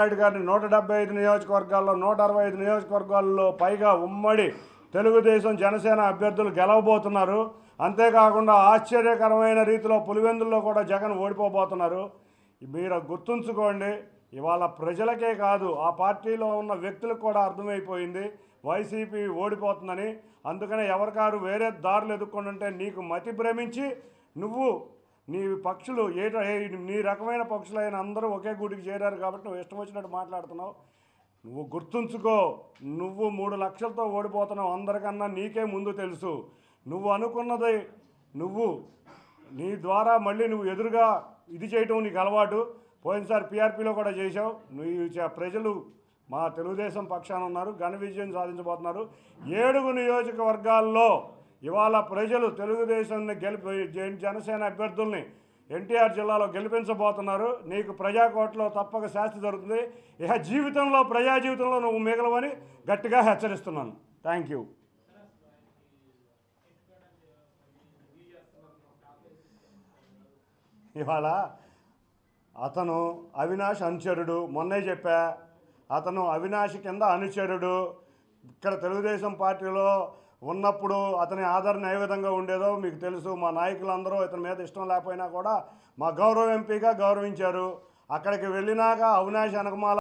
నాయుడు గారిని 175 నియోజకవర్గాల్లో 165 నియోజకవర్గాల్లో పైగా ఉమ్మడి తెలుగుదేశం జనసేన అభ్యర్థులు గెలవబోతున్నారు. అంతేకాకుండా ఆశ్చర్యకరమైన రీతిలో పులివెందుల్లో కూడా జగన్ ఓడిపోబోతున్నారు. మీరు గుర్తుంచుకోండి, ఇవాళ ప్రజలకే కాదు ఆ పార్టీలో ఉన్న వ్యక్తులకు కూడా అర్థమైపోయింది వైసీపీ ఓడిపోతుందని. అందుకనే ఎవరికారు వేరే దారులు ఎదుర్కొంటుంటే నీకు మతి భ్రమించి నువ్వు నీ పక్షులు నీ రకమైన పక్షులైన అందరూ ఒకే గూటికి చేరారు కాబట్టి నువ్వు ఇష్టం వచ్చినట్టు మాట్లాడుతున్నావు. నువ్వు గుర్తుంచుకో, నువ్వు 3 లక్షలతో ఓడిపోతున్నావు. అందరికన్నా నీకే ముందు తెలుసు. నువ్వు అనుకున్నది నీ ద్వారా మళ్ళీ నువ్వు ఎదురుగా ఇది చేయటం నీకు అలవాటు. పోయినసారి పీఆర్పీలో కూడా చేశావు. నువ్వు ప్రజలు మా తెలుగుదేశం పక్షాన ఉన్నారు, ఘన విజయం సాధించబోతున్నారు. 7 నియోజకవర్గాల్లో ఇవాళ ప్రజలు తెలుగుదేశాన్ని జనసేన అభ్యర్థుల్ని ఎన్టీఆర్ జిల్లాలో గెలిపించబోతున్నారు. నీకు ప్రజాకోట్లో తప్పక శాస్తి జరుగుతుంది. ఇక ప్రజా జీవితంలో నువ్వు మిగలవని గట్టిగా హెచ్చరిస్తున్నాను. Thank you. ఇవాళ అతను అవినాష్ అనుచరుడు, మొన్నే చెప్పా, అతను అవినాష్ కింద అనుచరుడు. ఇక్కడ తెలుగుదేశం పార్టీలో ఉన్నప్పుడు అతని ఆదరణ ఏ విధంగా ఉండేదో మీకు తెలుసు. మా నాయకులందరూ ఇతని మీద ఇష్టం లేకపోయినా కూడా మా గౌరవ ఎంపీగా గౌరవించారు. అక్కడికి వెళ్ళినాక అవినాష్ వెనకమాల